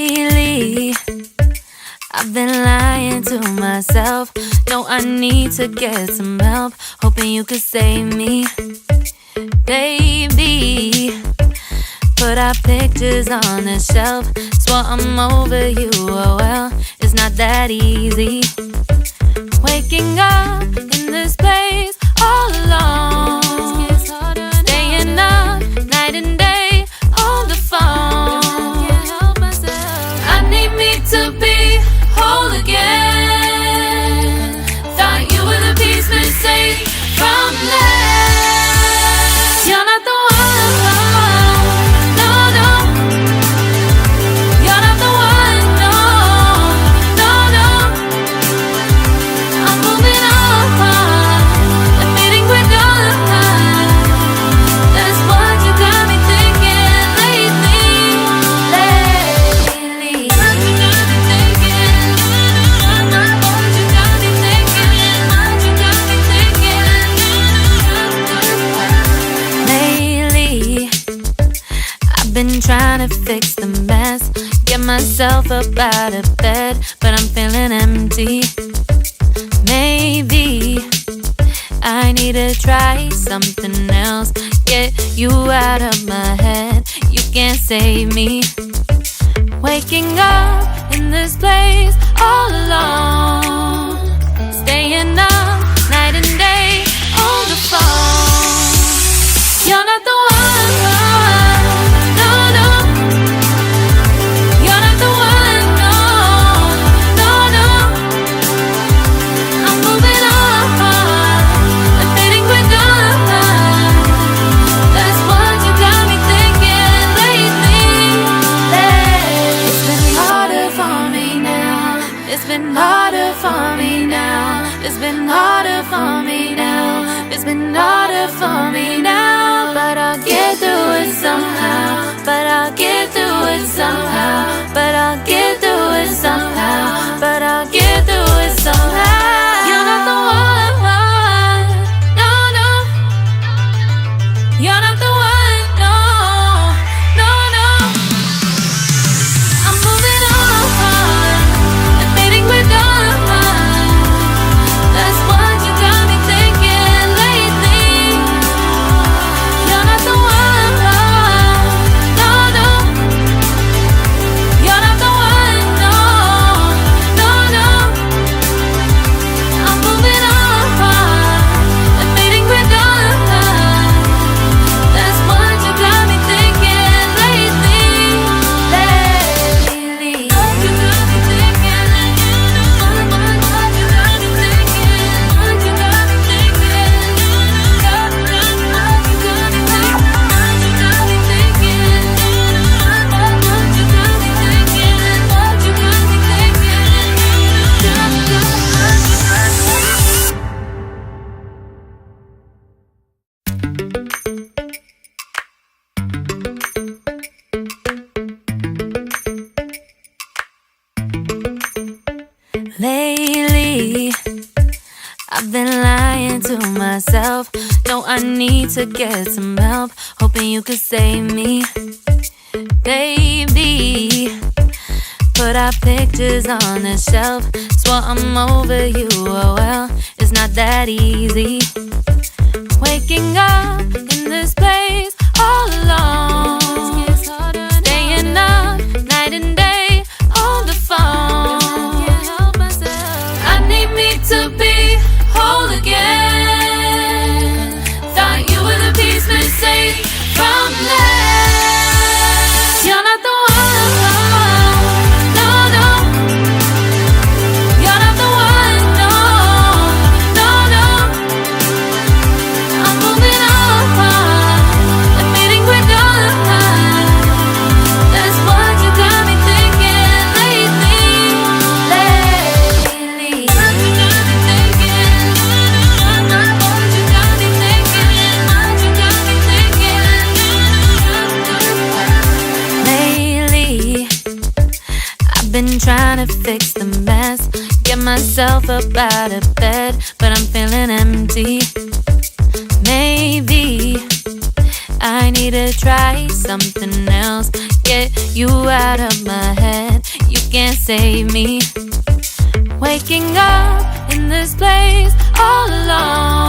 Lately, I've been lying to myself. No, I need to get some help. Hoping you could save me, baby. Put our pictures on the shelf. Swore I'm over you, oh well, it's not that easy. Waking up in this place all alone, staying up night and day on the phone. I need me to be whole again. Thought you were the piece missing from last. You're not the one, no, no. You're not the one, no, no, no. I'm moving on, admitting we're done. That's what you got me thinking lately. What you got me thinking? What you got me thinking? What you got me thinking? Lately, I've been trying to fix the mess, get myself up out of bed, but I'm feeling empty. Maybe I need to try something else, get you out of my head. You can't save me. Waking up in this place all alone, staying up night and day on the phone. You're not the one, no, no. You're not the one, no, no, no. I'm moving on, admitting we're done. That's what you got me thinking lately. It's been harder for me now. It's been harder for me now. It's been harder for me now. It's been harder for me now. But I'll get through it somehow. But I'll get through it somehow. But I'll get through it somehow. But I'll get through it somehow. You're not the one, no, no. You're not the one, no, no, no. I'm moving on, admitting we're done. That's what you got me thinking lately. You're not the one, no, no. You're not the one, no, no, no. I'm moving on, admitting we're done. That's what you got me thinking lately. What you got me thinking? What you got me thinking? What you got me thinking? What you got me thinking? What you got me thinking? What you got me thinking? What you got me thinking? Lately, I've been lying to myself. No, I need to get some help. Hoping you could save me, baby. Put our pictures on the shelf. Swore I'm over you, oh well, it's not that easy. Waking up in this place all alone, staying up night and day on the phone. I need me to be whole again. Thought you were the piece missing from last. You're not the one, no, no. You're not the one, no, no, no. I'm moving on, admitting we're done. That's what you got me thinking lately. What you got me thinking? What you got me thinking? What you got me thinking? Lately, I've been trying to fix the mess, get myself up out of bed, but I'm feeling empty. Maybe I need to try something else, get you out of my head. can't save me. Waking up in this place all alone.